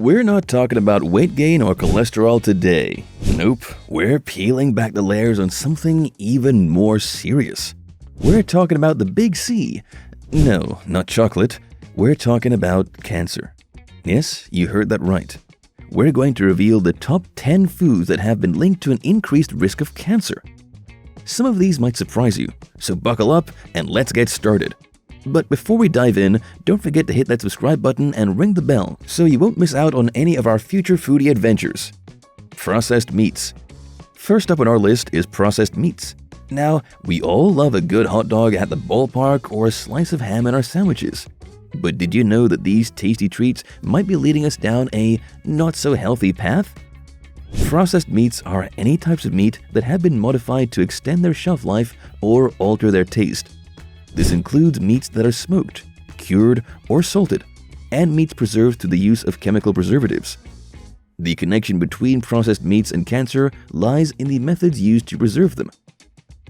We're not talking about weight gain or cholesterol today. Nope, we're peeling back the layers on something even more serious. We're talking about the big C. No, not chocolate. We're talking about cancer. Yes, you heard that right. We're going to reveal the top 10 foods that have been linked to an increased risk of cancer. Some of these might surprise you, so buckle up and let's get started. But before we dive in, don't forget to hit that subscribe button and ring the bell so you won't miss out on any of our future foodie adventures. Processed meats. First up on our list is processed meats. Now, we all love a good hot dog at the ballpark or a slice of ham in our sandwiches. But did you know that these tasty treats might be leading us down a not-so-healthy path? Processed meats are any types of meat that have been modified to extend their shelf life or alter their taste. This includes meats that are smoked, cured, or salted, and meats preserved through the use of chemical preservatives. The connection between processed meats and cancer lies in the methods used to preserve them.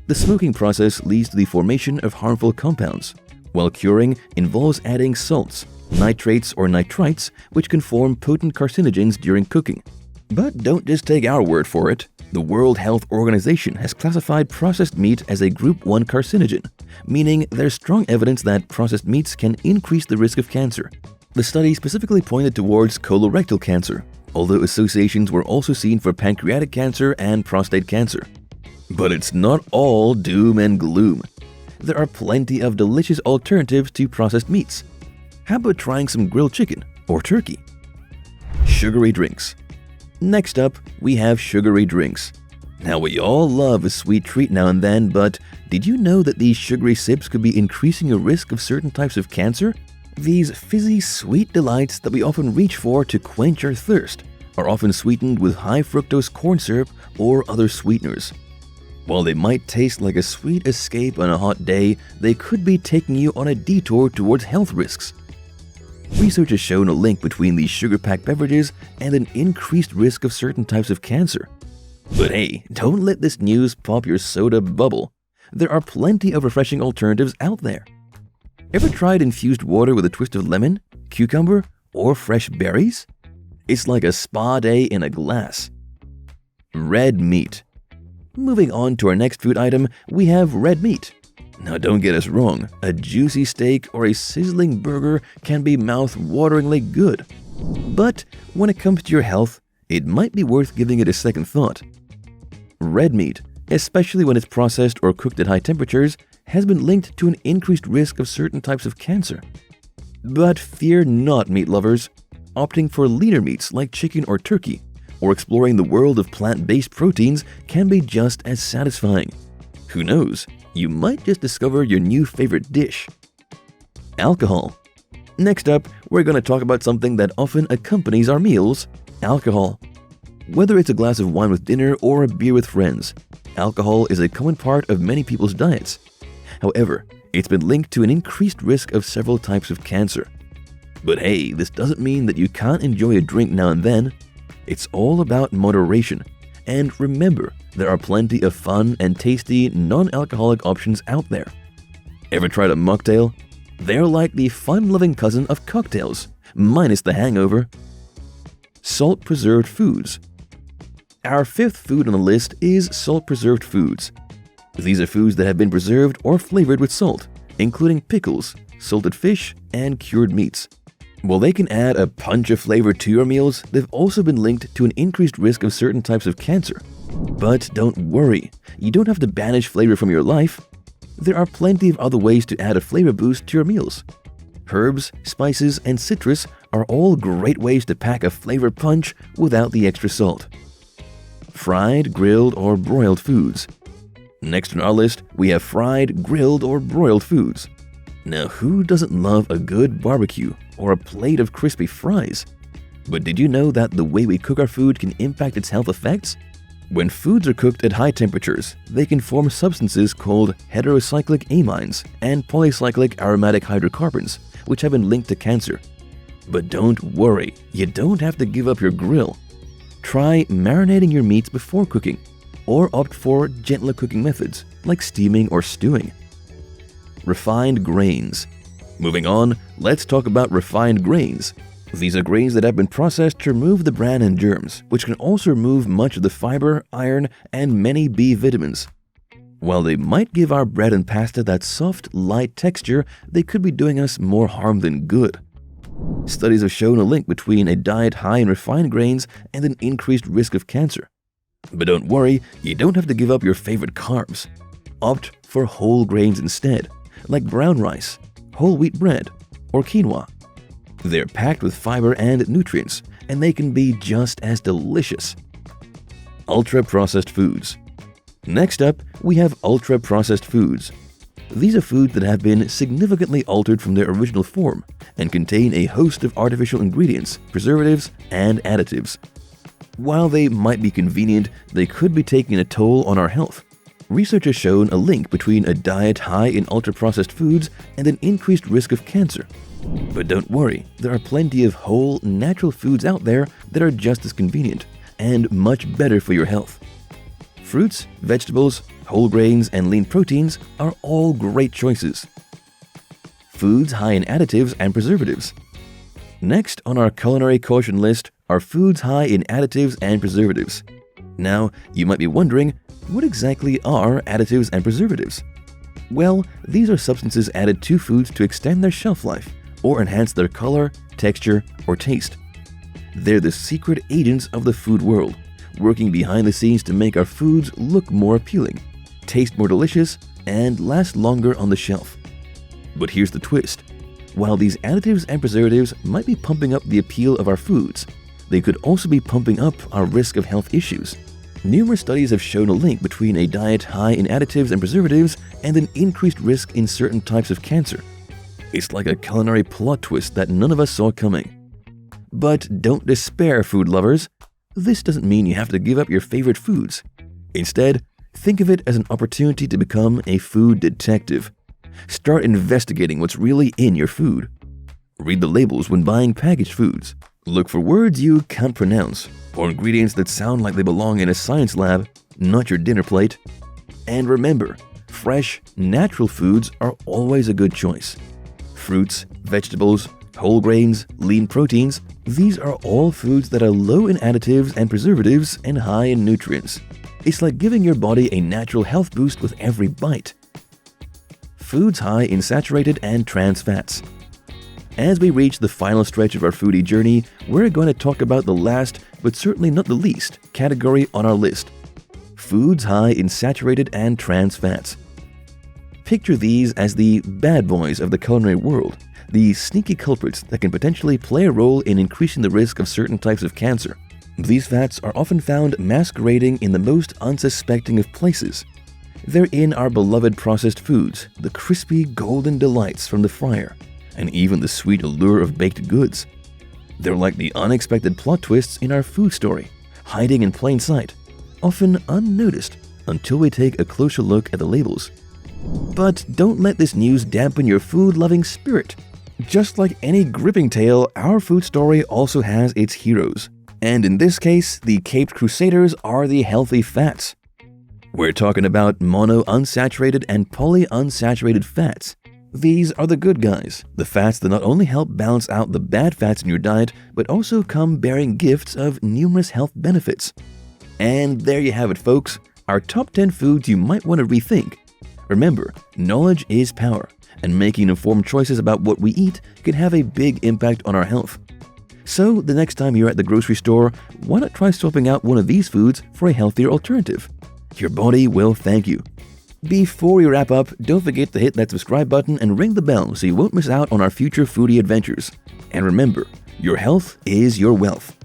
The smoking process leads to the formation of harmful compounds, while curing involves adding salts, nitrates or nitrites, which can form potent carcinogens during cooking. But don't just take our word for it. The World Health Organization has classified processed meat as a Group 1 carcinogen, meaning there's strong evidence that processed meats can increase the risk of cancer. The study specifically pointed towards colorectal cancer, although associations were also seen for pancreatic cancer and prostate cancer. But it's not all doom and gloom. There are plenty of delicious alternatives to processed meats. How about trying some grilled chicken or turkey? Sugary drinks. Next up, we have sugary drinks. Now, we all love a sweet treat now and then, but did you know that these sugary sips could be increasing your risk of certain types of cancer? These fizzy, sweet delights that we often reach for to quench our thirst are often sweetened with high fructose corn syrup or other sweeteners. While they might taste like a sweet escape on a hot day, they could be taking you on a detour towards health risks. Research has shown a link between these sugar-packed beverages and an increased risk of certain types of cancer. But hey, don't let this news pop your soda bubble. There are plenty of refreshing alternatives out there. Ever tried infused water with a twist of lemon, cucumber, or fresh berries? It's like a spa day in a glass. Red meat. Moving on to our next food item, we have red meat. Now don't get us wrong, a juicy steak or a sizzling burger can be mouth-wateringly good. But when it comes to your health, it might be worth giving it a second thought. Red meat, especially when it's processed or cooked at high temperatures, has been linked to an increased risk of certain types of cancer. But fear not, meat lovers. Opting for leaner meats like chicken or turkey, or exploring the world of plant-based proteins can be just as satisfying. Who knows? You might just discover your new favorite dish. Alcohol. Next up, we're going to talk about something that often accompanies our meals: alcohol. Whether it's a glass of wine with dinner or a beer with friends, alcohol is a common part of many people's diets. However, it's been linked to an increased risk of several types of cancer. But hey, this doesn't mean that you can't enjoy a drink now and then. It's all about moderation. And remember, there are plenty of fun and tasty non-alcoholic options out there. Ever tried a mocktail? They're like the fun-loving cousin of cocktails, minus the hangover. Salt-preserved foods. Our fifth food on the list is salt-preserved foods. These are foods that have been preserved or flavored with salt, including pickles, salted fish, and cured meats. While they can add a punch of flavor to your meals, they've also been linked to an increased risk of certain types of cancer. But don't worry, you don't have to banish flavor from your life. There are plenty of other ways to add a flavor boost to your meals. Herbs, spices, and citrus are all great ways to pack a flavor punch without the extra salt. Fried, grilled, or broiled foods. Next on our list, we have fried, grilled, or broiled foods. Now, who doesn't love a good barbecue or a plate of crispy fries? But did you know that the way we cook our food can impact its health effects? When foods are cooked at high temperatures, they can form substances called heterocyclic amines and polycyclic aromatic hydrocarbons, which have been linked to cancer. But don't worry, you don't have to give up your grill. Try marinating your meats before cooking, or opt for gentler cooking methods like steaming or stewing. Refined grains. Moving on, let's talk about refined grains. These are grains that have been processed to remove the bran and germs, which can also remove much of the fiber, iron, and many B vitamins. While they might give our bread and pasta that soft, light texture, they could be doing us more harm than good. Studies have shown a link between a diet high in refined grains and an increased risk of cancer. But don't worry, you don't have to give up your favorite carbs. Opt for whole grains instead, like brown rice, whole wheat bread, or quinoa. They're packed with fiber and nutrients, and they can be just as delicious. Ultra-processed foods. Next up, we have ultra-processed foods. These are foods that have been significantly altered from their original form and contain a host of artificial ingredients, preservatives, and additives. While they might be convenient, they could be taking a toll on our health. Research has shown a link between a diet high in ultra-processed foods and an increased risk of cancer. But don't worry, there are plenty of whole, natural foods out there that are just as convenient and much better for your health. Fruits, vegetables, whole grains, and lean proteins are all great choices. Foods high in additives and preservatives. Next on our culinary caution list are foods high in additives and preservatives. Now, you might be wondering, what exactly are additives and preservatives? Well, these are substances added to foods to extend their shelf life or enhance their color, texture, or taste. They're the secret agents of the food world, working behind the scenes to make our foods look more appealing, taste more delicious, and last longer on the shelf. But here's the twist. While these additives and preservatives might be pumping up the appeal of our foods, they could also be pumping up our risk of health issues. Numerous studies have shown a link between a diet high in additives and preservatives and an increased risk in certain types of cancer. It's like a culinary plot twist that none of us saw coming. But don't despair, food lovers. This doesn't mean you have to give up your favorite foods. Instead, think of it as an opportunity to become a food detective. Start investigating what's really in your food. Read the labels when buying packaged foods. Look for words you can't pronounce or ingredients that sound like they belong in a science lab, not your dinner plate. And remember, fresh, natural foods are always a good choice. Fruits, vegetables, whole grains, lean proteins, these are all foods that are low in additives and preservatives and high in nutrients. It's like giving your body a natural health boost with every bite. Foods high in saturated and trans fats. As we reach the final stretch of our foodie journey, we're going to talk about the last, but certainly not the least, category on our list. Foods high in saturated and trans fats. Picture these as the bad boys of the culinary world, the sneaky culprits that can potentially play a role in increasing the risk of certain types of cancer. These fats are often found masquerading in the most unsuspecting of places. They're in our beloved processed foods, the crispy golden delights from the fryer, and even the sweet allure of baked goods. They're like the unexpected plot twists in our food story, hiding in plain sight, often unnoticed until we take a closer look at the labels. But don't let this news dampen your food-loving spirit. Just like any gripping tale, our food story also has its heroes. And in this case, the Caped Crusaders are the healthy fats. We're talking about monounsaturated and polyunsaturated fats. These are the good guys, the fats that not only help balance out the bad fats in your diet, but also come bearing gifts of numerous health benefits. And there you have it, folks, our top 10 foods you might want to rethink. Remember, knowledge is power, and making informed choices about what we eat can have a big impact on our health. So the next time you're at the grocery store, why not try swapping out one of these foods for a healthier alternative? Your body will thank you. Before we wrap up, don't forget to hit that subscribe button and ring the bell so you won't miss out on our future foodie adventures. And remember, your health is your wealth.